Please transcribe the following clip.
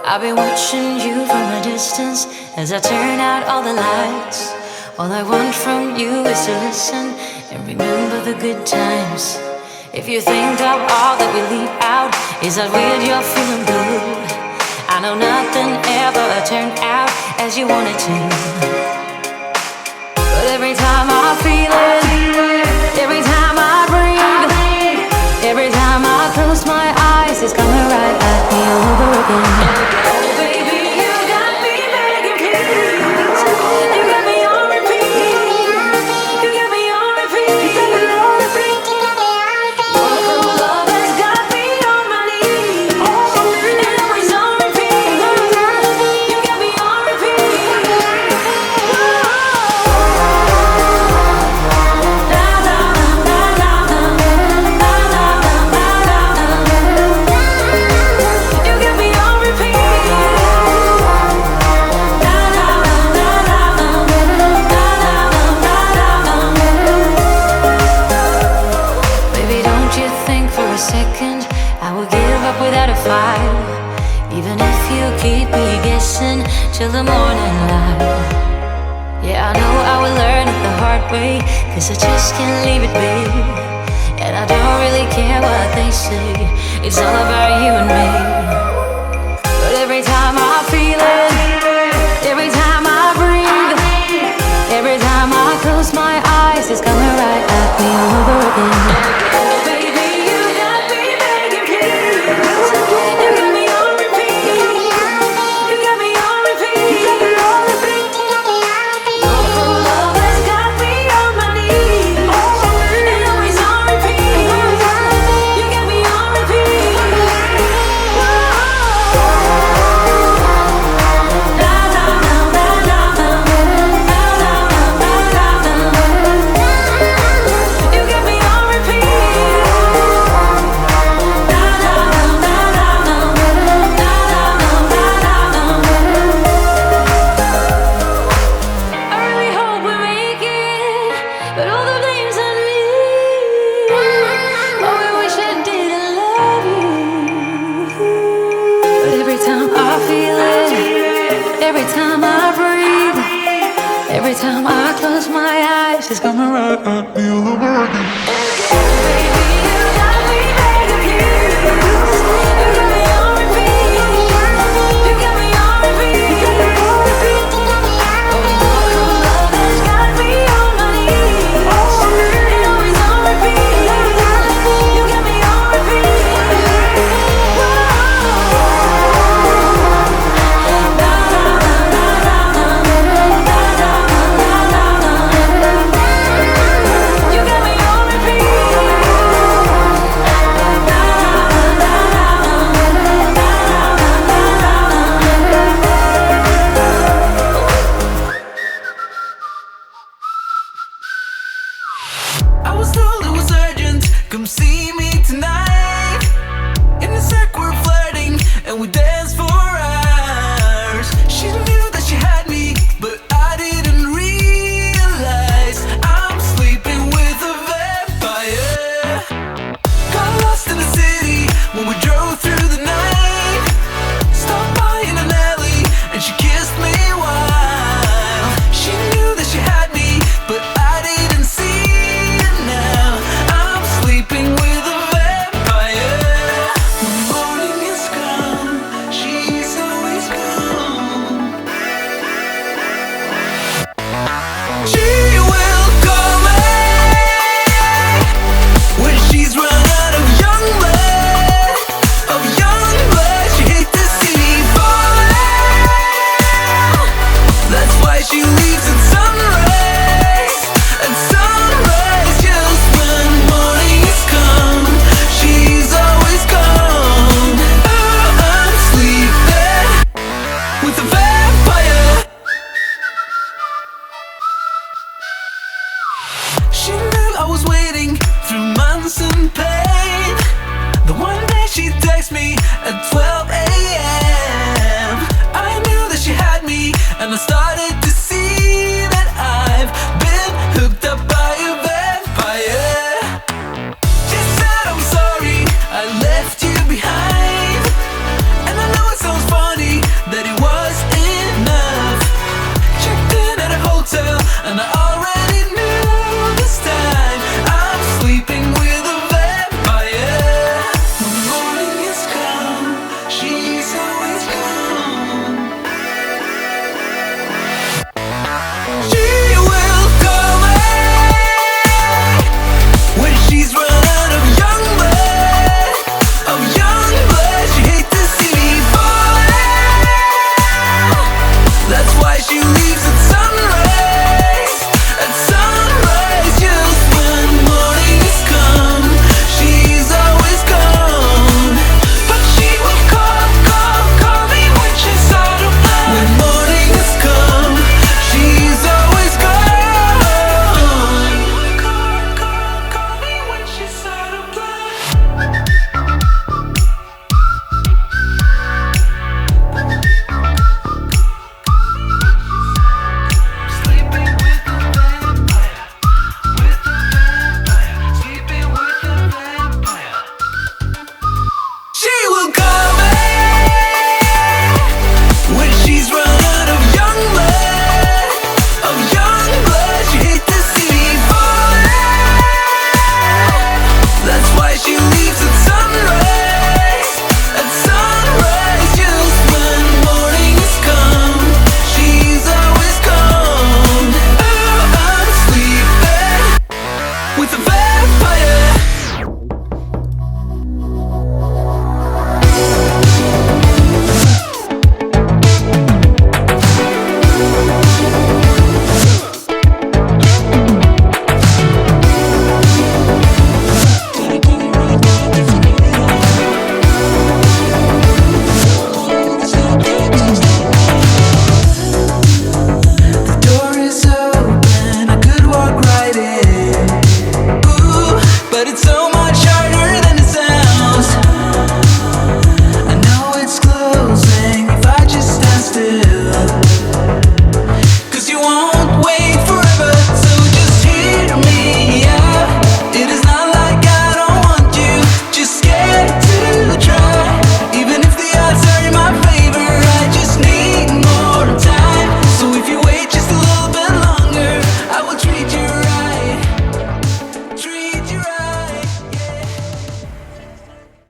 I've been watching you from a distance as I turn out all the lights. All I want from you is to listen and remember the good times. If you think of all that we leave out, is that weird you're feeling good? I know nothing ever turned out as you wanted to, but every time I feel it, every time I breathe, every time I close my eyes, it's coming right at me over again. Till the morning light. Yeah, I know I will learn it the hard way, 'cause I just can't leave it be. And I don't really care what they say, it's all about you and me. But every time I feel it, every time I breathe, every time I close my eyes, it's coming right at me over again. It's coming right at me all over again. I was told it was urgent, come see